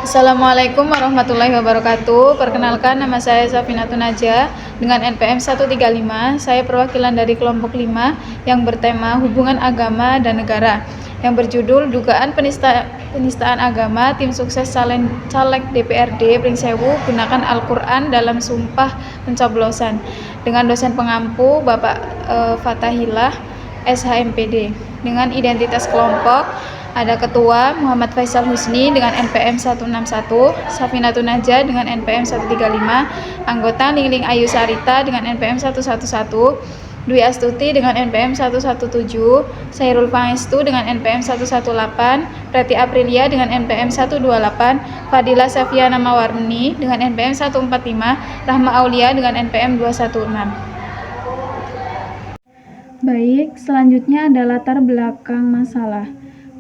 Assalamualaikum warahmatullahi wabarakatuh. Perkenalkan, nama saya Safinatun Naja dengan NPM 135. Saya perwakilan dari kelompok 5 yang bertema Hubungan Agama dan Negara, yang berjudul Dugaan Penistaan Agama. Tim sukses caleg DPRD Pringsewu gunakan Al-Quran dalam sumpah pencoblosan, dengan dosen pengampu Bapak Fatahillah SHMPD. Dengan identitas kelompok ada Ketua Muhammad Faisal Husni dengan NPM 161, Safinatun Naja dengan NPM 135, anggota Lingling Ayu Sarita dengan NPM 111, Dwi Astuti dengan NPM 117, Sairul Pangestu dengan NPM 118, Preti Aprilia dengan NPM 128, Fadila Safiana Mawarni dengan NPM 145, Rahma Aulia dengan NPM 216. Baik, selanjutnya ada latar belakang masalah.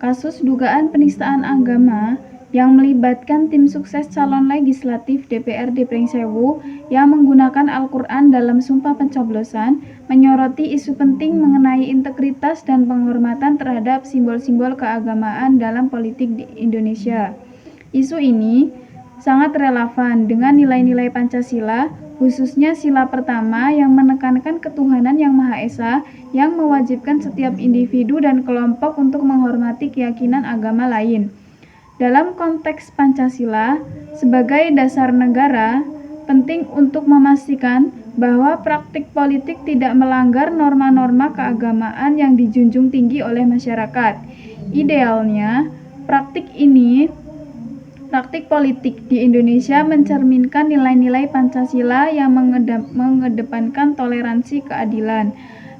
Kasus dugaan penistaan agama yang melibatkan tim sukses calon legislatif DPRD Pringsewu yang menggunakan Al-Quran dalam sumpah pencoblosan menyoroti isu penting mengenai integritas dan penghormatan terhadap simbol-simbol keagamaan dalam politik di Indonesia. Isu ini sangat relevan dengan nilai-nilai Pancasila, khususnya sila pertama yang menekankan ketuhanan yang Maha Esa yang mewajibkan setiap individu dan kelompok untuk menghormati keyakinan agama lain. Dalam konteks Pancasila, sebagai dasar negara, penting untuk memastikan bahwa praktik politik tidak melanggar norma-norma keagamaan yang dijunjung tinggi oleh masyarakat. Idealnya, praktik politik di Indonesia mencerminkan nilai-nilai Pancasila yang mengedepankan toleransi, keadilan,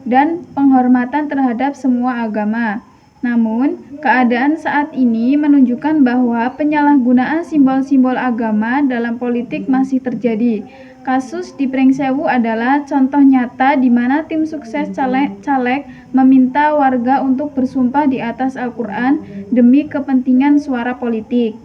dan penghormatan terhadap semua agama. Namun, keadaan saat ini menunjukkan bahwa penyalahgunaan simbol-simbol agama dalam politik masih terjadi. Kasus di Pringsewu adalah contoh nyata di mana tim sukses caleg meminta warga untuk bersumpah di atas Al-Quran demi kepentingan suara politik.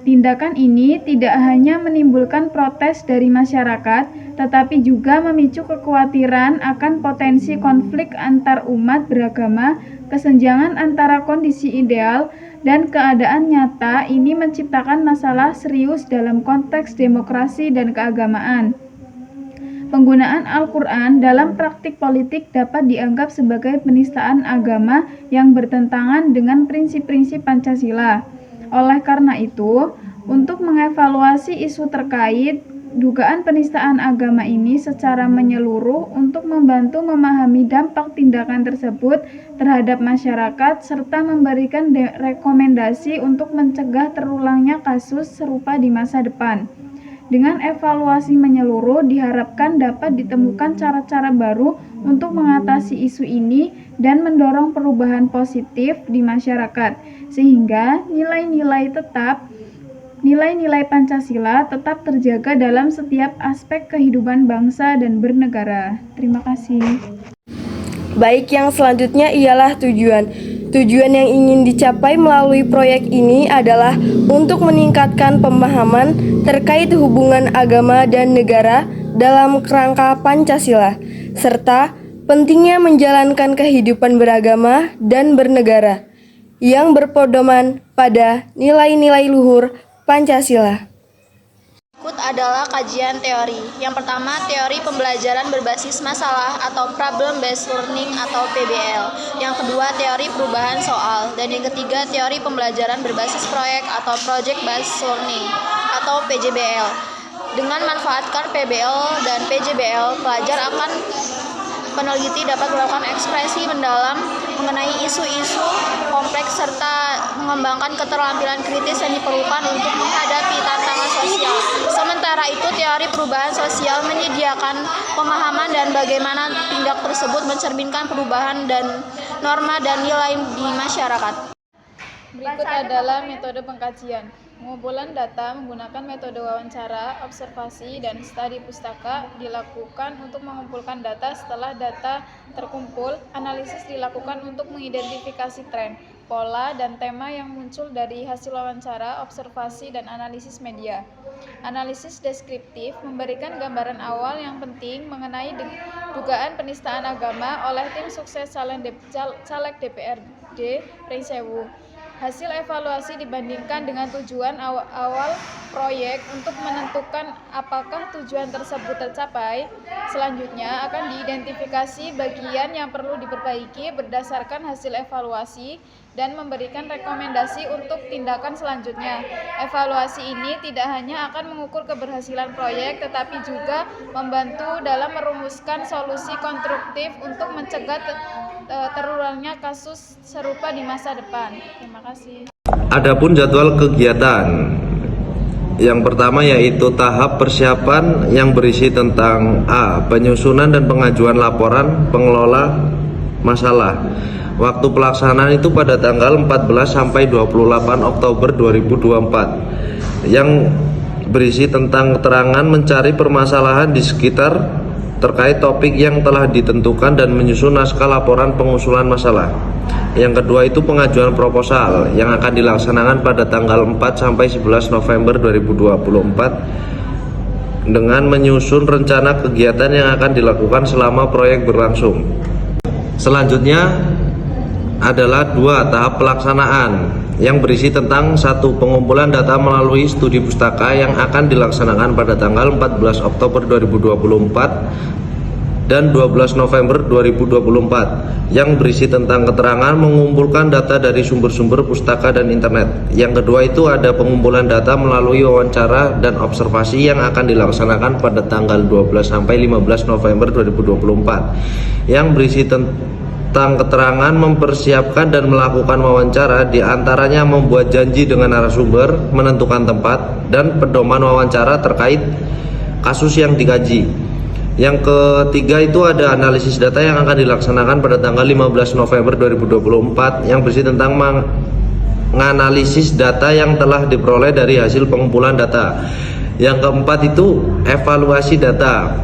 Tindakan ini tidak hanya menimbulkan protes dari masyarakat, tetapi juga memicu kekhawatiran akan potensi konflik antar umat beragama, kesenjangan antara kondisi ideal dan keadaan nyata. Ini menciptakan masalah serius dalam konteks demokrasi dan keagamaan. Penggunaan Al-Quran dalam praktik politik dapat dianggap sebagai penistaan agama yang bertentangan dengan prinsip-prinsip Pancasila. Oleh karena itu, untuk mengevaluasi isu terkait dugaan penistaan agama ini secara menyeluruh untuk membantu memahami dampak tindakan tersebut terhadap masyarakat serta memberikan rekomendasi untuk mencegah terulangnya kasus serupa di masa depan. Dengan evaluasi menyeluruh, diharapkan dapat ditemukan cara-cara baru untuk mengatasi isu ini dan mendorong perubahan positif di masyarakat, sehingga nilai-nilai Pancasila tetap terjaga dalam setiap aspek kehidupan bangsa dan bernegara. Terima kasih. Baik, yang selanjutnya ialah tujuan. Tujuan yang ingin dicapai melalui proyek ini adalah untuk meningkatkan pemahaman terkait hubungan agama dan negara dalam kerangka Pancasila, serta pentingnya menjalankan kehidupan beragama dan bernegara yang berpedoman pada nilai-nilai luhur Pancasila. Berikut adalah kajian teori. Yang pertama, teori pembelajaran berbasis masalah atau problem based learning atau PBL. Yang kedua, teori perubahan soal. Dan yang ketiga, teori pembelajaran berbasis proyek atau project based learning atau PJBL. Dengan manfaatkan PBL dan PJBL, pelajar akan peneliti dapat melakukan ekspresi mendalam mengenai isu-isu kompleks serta mengembangkan keterampilan kritis yang diperlukan untuk menghadapi tantangan sosial. Sementara itu, teori perubahan sosial menyediakan pemahaman dan bagaimana tindak tersebut mencerminkan perubahan dan norma dan nilai di masyarakat. Berikut adalah metode pengkajian. Pengumpulan data menggunakan metode wawancara, observasi, dan studi pustaka dilakukan untuk mengumpulkan data. Setelah data terkumpul, analisis dilakukan untuk mengidentifikasi tren, pola, dan tema yang muncul dari hasil wawancara, observasi, dan analisis media. Analisis deskriptif memberikan gambaran awal yang penting mengenai dugaan penistaan agama oleh tim sukses caleg DPRD Pringsewu. Hasil evaluasi dibandingkan dengan tujuan awal proyek untuk menentukan apakah tujuan tersebut tercapai. Selanjutnya akan diidentifikasi bagian yang perlu diperbaiki berdasarkan hasil evaluasi dan memberikan rekomendasi untuk tindakan selanjutnya. Evaluasi ini tidak hanya akan mengukur keberhasilan proyek, tetapi juga membantu dalam merumuskan solusi konstruktif untuk mencegah terulangnya kasus serupa di masa depan. Terima kasih. Adapun jadwal kegiatan yang pertama yaitu tahap persiapan yang berisi tentang A. Penyusunan dan pengajuan laporan pengelola masalah. Waktu pelaksanaan itu pada tanggal 14 sampai 28 Oktober 2024 yang berisi tentang keterangan mencari permasalahan di sekitar terkait topik yang telah ditentukan dan menyusun naskah laporan pengusulan masalah. Yang kedua itu pengajuan proposal yang akan dilaksanakan pada tanggal 4 sampai 11 November 2024 dengan menyusun rencana kegiatan yang akan dilakukan selama proyek berlangsung. Selanjutnya adalah 2 tahap pelaksanaan yang berisi tentang 1 pengumpulan data melalui studi pustaka yang akan dilaksanakan pada tanggal 14 Oktober 2024 dan 12 November 2024 yang berisi tentang keterangan mengumpulkan data dari sumber-sumber pustaka dan internet. Yang kedua itu ada pengumpulan data melalui wawancara dan observasi yang akan dilaksanakan pada tanggal 12 sampai 15 November 2024 yang berisi tentang keterangan mempersiapkan dan melakukan wawancara, diantaranya membuat janji dengan narasumber, menentukan tempat, dan pedoman wawancara terkait kasus yang dikaji. Yang ketiga itu ada analisis data yang akan dilaksanakan pada tanggal 15 November 2024 yang berisi tentang menganalisis data yang telah diperoleh dari hasil pengumpulan data. Yang keempat itu evaluasi data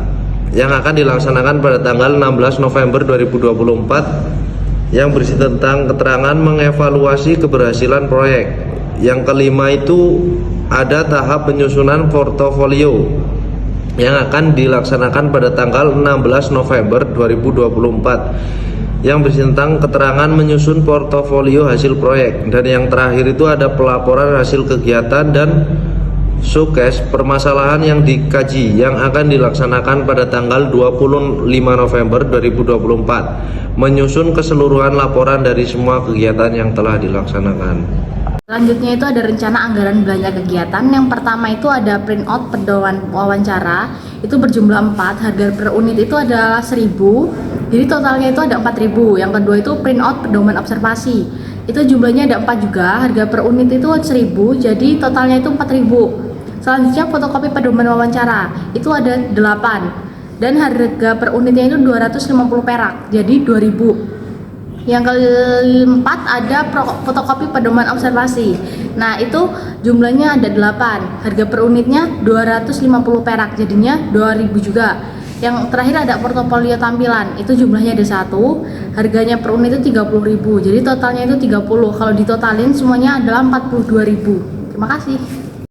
yang akan dilaksanakan pada tanggal 16 November 2024 yang berisi tentang keterangan mengevaluasi keberhasilan proyek. Yang kelima itu ada tahap penyusunan portofolio yang akan dilaksanakan pada tanggal 16 November 2024 yang berisi tentang keterangan menyusun portofolio hasil proyek. Dan yang terakhir itu ada pelaporan hasil kegiatan dan showcase permasalahan yang dikaji yang akan dilaksanakan pada tanggal 25 November 2024, menyusun keseluruhan laporan dari semua kegiatan yang telah dilaksanakan. Selanjutnya itu ada rencana anggaran belanja kegiatan. Yang pertama itu ada print out pedoman wawancara, itu berjumlah 4, harga per unit itu adalah 1.000, jadi totalnya itu ada 4.000. Yang kedua itu print out pedoman observasi, itu jumlahnya ada 4 juga, harga per unit itu 1.000, jadi totalnya itu 4.000. Selanjutnya fotokopi pedoman wawancara, itu ada 8, dan harga per unitnya itu 250 perak, jadi 2.000. Yang keempat ada fotokopi pedoman observasi. Nah, itu jumlahnya ada 8. Harga per unitnya 250 perak, jadinya 2.000 juga. Yang terakhir ada portofolio tampilan. Itu jumlahnya ada 1. Harganya per unit itu 30.000. Jadi totalnya itu 30. Kalau ditotalin semuanya adalah 42.000. Terima kasih.